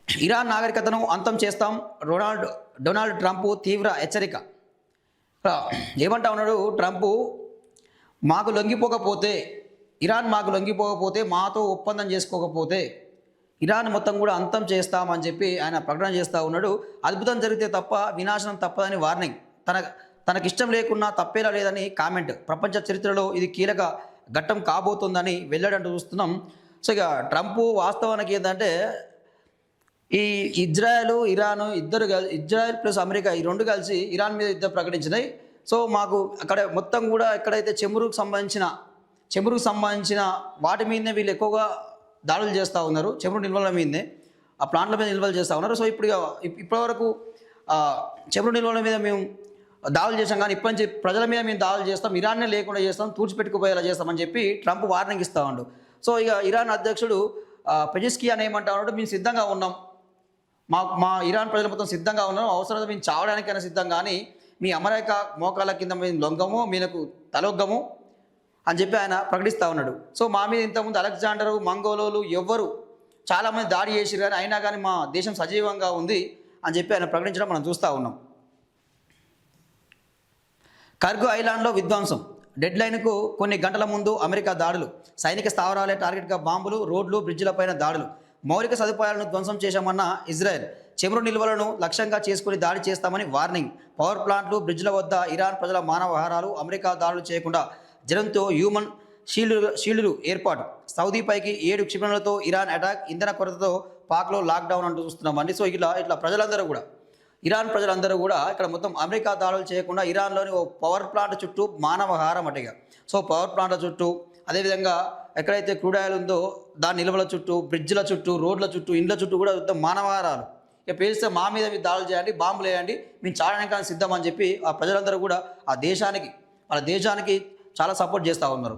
Iran నాగరికతను అంతం చేస్తాం, Donald Trump తీవ్ర హెచ్చరిక. ఏమంటా ఉన్నాడు ట్రంప్, మాకు లొంగిపోకపోతే, ఇరాన్ మాకు లొంగిపోకపోతే, మాతో ఒప్పందం చేసుకోకపోతే ఇరాన్ మొత్తం కూడా అంతం చేస్తామని చెప్పి ఆయన ప్రకటన చేస్తూ ఉన్నాడు. అద్భుతం జరిగితే తప్ప వినాశనం తప్పదని వార్నింగ్. తనకిష్టం లేకున్నా తప్పేలా లేదని కామెంట్. ప్రపంచ చరిత్రలో ఇది కీలక ఘట్టం కాబోతుందని వెల్లడంటూ చూస్తున్నాం. సో ఇక ట్రంప్ వాస్తవానికి ఏంటంటే, ఈ ఇరాన్ ఇద్దరు ఇజ్రాయెల్ ప్లస్ అమెరికా ఈ రెండు కలిసి ఇరాన్ మీద యుద్ధం ప్రకటించినాయి. సో మాకు అక్కడ మొత్తం కూడా ఎక్కడైతే చెమురుకు సంబంధించిన వాటి మీదనే వీళ్ళు ఎక్కువగా దాడులు చేస్తూ ఉన్నారు. చెమురు నిల్వల మీదనే, ఆ ప్లాంట్ల మీద నిల్వలు చేస్తూ ఉన్నారు. సో ఇప్పటివరకు చెమురు నిల్వల మీద మేము దాడులు చేసాం, కానీ ఇప్పటి నుంచి ప్రజల మీద మేము దాడులు చేస్తాం, ఇరాన్నే లేకుండా చేస్తాం, తూర్చిపెట్టుకుపోయేలా చేస్తామని చెప్పి ట్రంప్ వార్నింగ్ ఇస్తూ ఉండు. సో ఇక ఇరాన్ అధ్యక్షుడు పెజెస్కియాన్ ఏమంటా ఉన్నాడు, మేము సిద్ధంగా ఉన్నాం, మా ఇరాన్ ప్రజలు మొత్తం సిద్ధంగా ఉన్నాం, అవసరమైతే మేము చావడానికైనా సిద్ధం, కానీ మీ అమెరికా మోకాళ్ళ కింద మేము లొంగము, మీకు తలొగ్గము అని చెప్పి ఆయన ప్రకటిస్తూ ఉన్నాడు. సో మా మీద ఇంతకుముందు అలెగ్జాండరు, మంగోలోలు ఎవ్వరు చాలామంది దాడి చేసిరు, కానీ అయినా కానీ మా దేశం సజీవంగా ఉంది అని చెప్పి ఆయన ప్రకటించడం మనం చూస్తూ ఉన్నాం. కర్గు ఐలాండ్లో విధ్వంసం. డెడ్ లైన్కు కొన్ని గంటల ముందు అమెరికా దాడులు. సైనిక స్థావరాలే టార్గెట్గా బాంబులు, రోడ్లు, బ్రిడ్జిలపైన దాడులు. మౌలిక సదుపాయాలను ధ్వంసం చేశామన్న ఇజ్రాయెల్. చెమురు నిల్వలను లక్ష్యంగా చేసుకుని దాడి చేస్తామని వార్నింగ్. పవర్ ప్లాంట్లు, బ్రిడ్జిల వద్ద ఇరాన్ ప్రజల మానవహారాలు. అమెరికా దాడులు చేయకుండా జలంతో హ్యూమన్ షీల్డ్లు ఏర్పాటు. సౌదీపైకి 7 క్షిపణులతో ఇరాన్ అటాక్. ఇంధన కొరతతో పాక్లో లాక్డౌన్ అంటూ చూస్తున్నామండి. సో ఇట్లా ప్రజలందరూ కూడా, ఇరాన్ ప్రజలందరూ కూడా ఇక్కడ మొత్తం అమెరికా దాడులు చేయకుండా ఇరాన్లోని ఓ పవర్ ప్లాంట్ చుట్టూ మానవహారం అటుగా. సో పవర్ ప్లాంట్ల చుట్టూ, అదేవిధంగా ఎక్కడైతే క్రూడ్ ఆయిల్ ఉందో దాని నిల్వల చుట్టూ, బ్రిడ్జిల చుట్టూ, రోడ్ల చుట్టూ, ఇండ్ల చుట్టూ కూడా మొత్తం మానవహారాలు. ఇక పేలిస్తే మా మీద మీరు దాడులు చేయండి, బాంబులు వేయండి, మేము చావడానికి సిద్ధం అని చెప్పి ఆ ప్రజలందరూ కూడా వాళ్ళ దేశానికి చాలా సపోర్ట్ చేస్తూ ఉన్నారు.